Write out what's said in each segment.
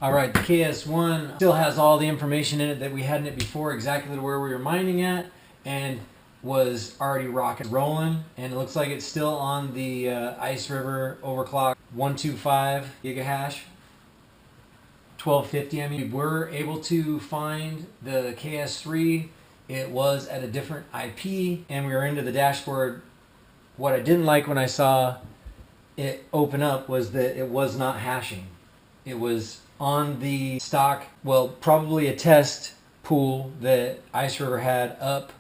All right, the KS1 still has all the information in it that we had in it before, exactly where we were mining at, and was already rocking rolling. And it looks like it's still on the Ice River overclock 125 gigahash, 1250. I mean, we were able to find the KS3. It was at a different IP, and we were into the dashboard. What I didn't like when I saw it open up was that it was not hashing. It was on the stock, well, probably a test pool that Ice River had up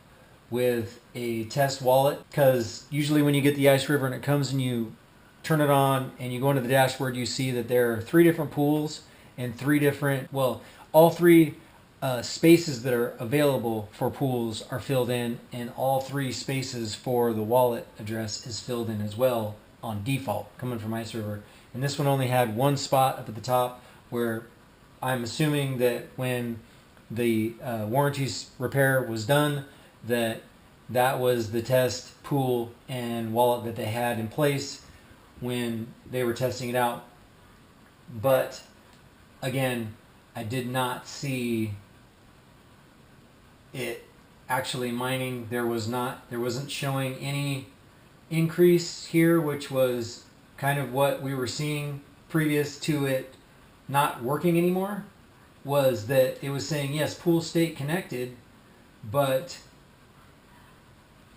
with a test wallet, because usually when you get the Ice River and it comes and you turn it on and you go into the dashboard, you see that there are 3 different pools and 3 different, well, all 3 spaces that are available for pools are filled in, and all 3 spaces for the wallet address is filled in as well on default coming from Ice River. And this one only had 1 spot up at the top, where I'm assuming that when the warranty repair was done, that was the test pool and wallet that they had in place when they were testing it out. But again, I did not see it actually mining. There wasn't showing any increase here, which was kind of what we were seeing previous to it not working anymore. Was that it was saying yes, pool state connected, but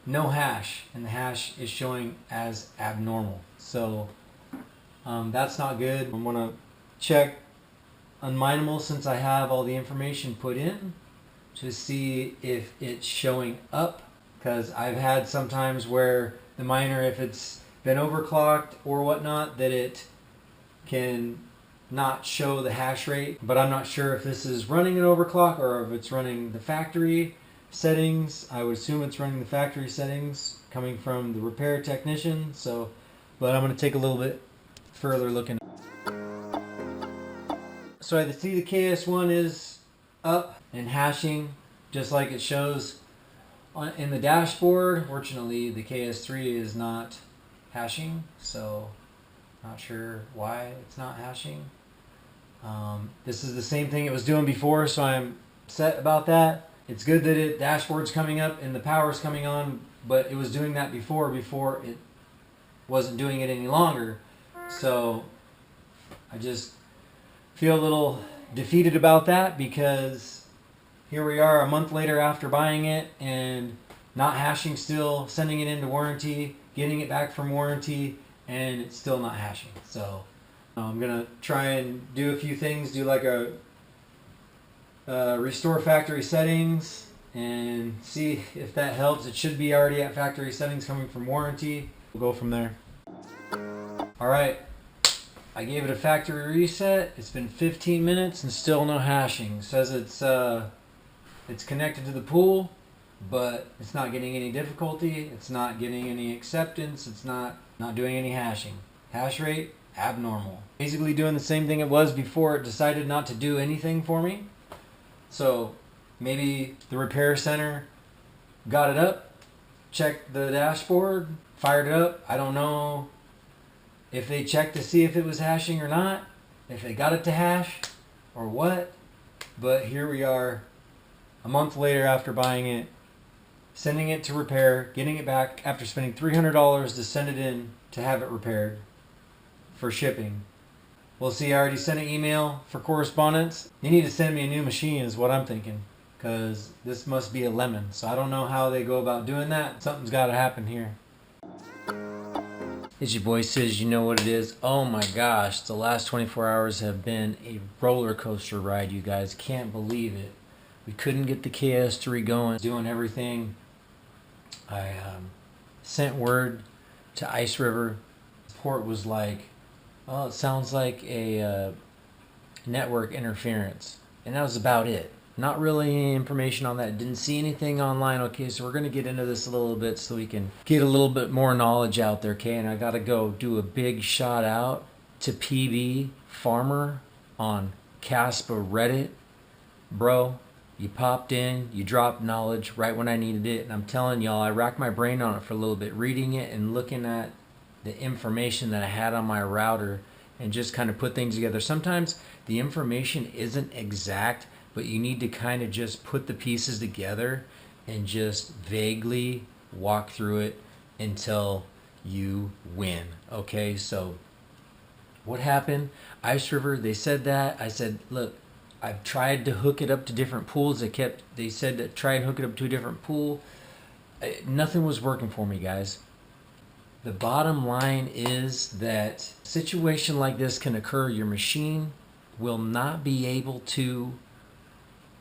no hash, and the hash is showing as abnormal. So that's not good. I'm gonna check Unmineable since I have all the information put in to see if it's showing up, because I've had sometimes where the miner, if it's been overclocked or whatnot, that it can not show the hash rate. But I'm not sure if this is running an overclock or if it's running the factory settings. I would assume it's running the factory settings coming from the repair technician. So, but I'm going to take a little bit further looking. So I see the KS1 is up and hashing just like it shows in the dashboard. Fortunately, the KS3 is not hashing, so not sure why it's not hashing. This is the same thing it was doing before, so I'm upset about that. It's good that the dashboard's coming up and the power's coming on, but it was doing that before it wasn't doing it any longer. So I just feel a little defeated about that, because here we are a month later after buying it and not hashing still, sending it into warranty, getting it back from warranty, and it's still not hashing. So I'm gonna try and do a few things, do like a restore factory settings and see if that helps. It should be already at factory settings coming from warranty. We'll go from there. All right, I gave it a factory reset. It's been 15 minutes and still no hashing. It says it's connected to the pool, but it's not getting any difficulty. It's not getting any acceptance. It's not doing any hashing. Hash rate abnormal. Basically doing the same thing it was before it decided not to do anything for me. So maybe the repair center got it up, checked the dashboard, fired it up. I don't know if they checked to see if it was hashing or not, if they got it to hash or what. But here we are a month later after buying it, sending it to repair, getting it back after spending $300 to send it in to have it repaired for shipping. We'll see. I already sent an email for correspondence. You need to send me a new machine is what I'm thinking, because this must be a lemon. So I don't know how they go about doing that. Something's got to happen here. It's your boy Says, you know what it is. Oh my gosh, the last 24 hours have been a roller coaster ride, you guys. Can't believe it. We couldn't get the KS3 going, doing everything. I sent word to Ice River. Support was like, oh, it sounds like a network interference. And that was about it. Not really any information on that. Didn't see anything online. Okay, so we're going to get into this a little bit so we can get a little bit more knowledge out there, okay? And I got to go do a big shout out to PB Farmer on Kaspa Reddit. Bro, you popped in, you dropped knowledge right when I needed it. And I'm telling y'all, I racked my brain on it for a little bit, reading it and looking at the information that I had on my router and just kind of put things together. Sometimes the information isn't exact, but you need to kind of just put the pieces together and just vaguely walk through it until you win. Okay, so what happened? Ice River, they said that. I said, look, I've tried to hook it up to different pools. They said to try and hook it up to a different pool. Nothing was working for me, guys. The bottom line is that a situation like this can occur. Your machine will not be able to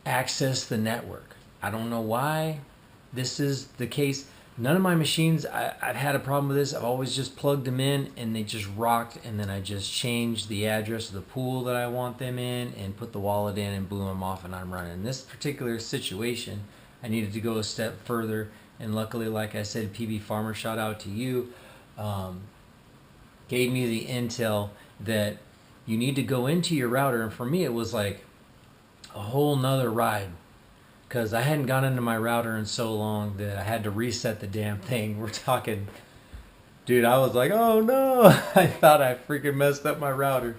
access the network. I don't know why this is the case. None of my machines, I've had a problem with this. I've always just plugged them in and they just rocked, and then I just changed the address of the pool that I want them in and put the wallet in and boom, I'm off and I'm running. In this particular situation, I needed to go a step further, and luckily, like I said, PB Farmer, shout out to you, gave me the intel that you need to go into your router. And for me, it was like a whole nother ride, because I hadn't gone into my router in so long that I had to reset the damn thing. We're talking, dude, I was like, oh no, I thought I freaking messed up my router.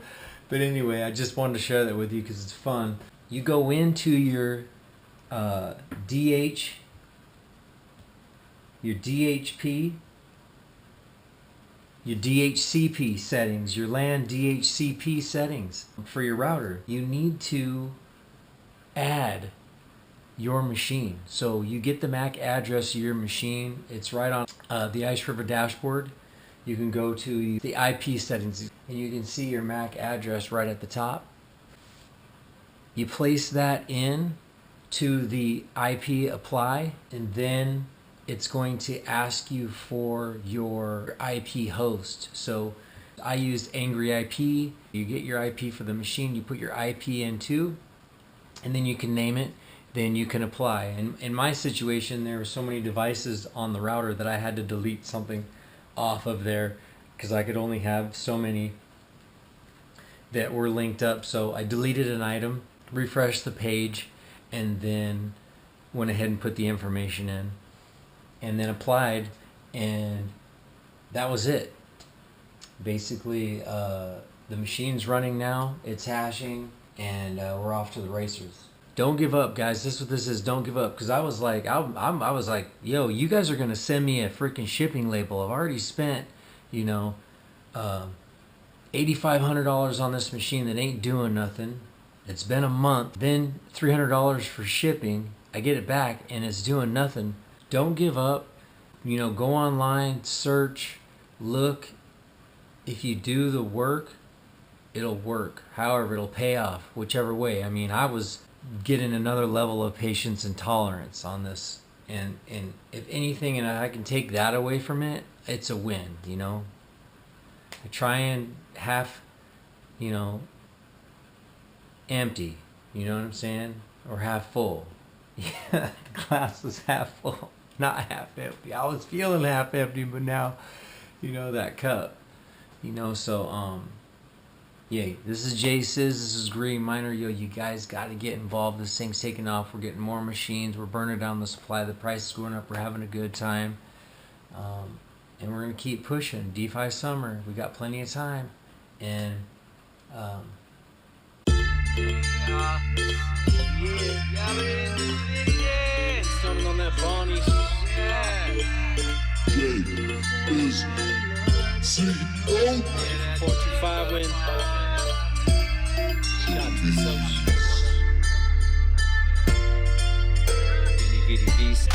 But anyway, I just wanted to share that with you because it's fun. You go into your DHP, your DHCP settings, your LAN DHCP settings for your router. You need to add your machine. So you get the MAC address of your machine. It's right on the Ice River dashboard. You can go to the IP settings and you can see your MAC address right at the top. You place that in to the IP apply, and then it's going to ask you for your IP host. So I used Angry IP. You get your IP for the machine, you put your IP in too, and then you can name it. Then you can apply. And in my situation, there were so many devices on the router that I had to delete something off of there because I could only have so many that were linked up. So I deleted an item, refreshed the page, and then went ahead and put the information in and then applied, and that was it. Basically, the machine's running now, it's hashing, and we're off to the races. Don't give up, guys. This is what this is. Don't give up. Because I was like, I was like, yo, you guys are going to send me a freaking shipping label. I've already spent, you know, $8,500 on this machine that ain't doing nothing. It's been a month. Then $300 for shipping. I get it back and it's doing nothing. Don't give up. You know, go online, search, look. If you do the work, it'll work. However, it'll pay off, whichever way. I mean, I was getting another level of patience and tolerance on this, and if anything, and I can take that away from it, it's a win. You know, I try and half, you know, empty, you know what I'm saying, or half full. Yeah, the glass was half full, not half empty. I was feeling half empty, but now, you know, that cup, you know. So yeah, this is JSiz, this is GreenMiner. Yo, you guys got to get involved. This thing's taking off. We're getting more machines. We're burning down the supply. The price is going up. We're having a good time. And we're going to keep pushing. DeFi summer. We got plenty of time. And Coming on that Bonnie. Yeah. 425 win. Shout out to the associates. Bitty bitty beast.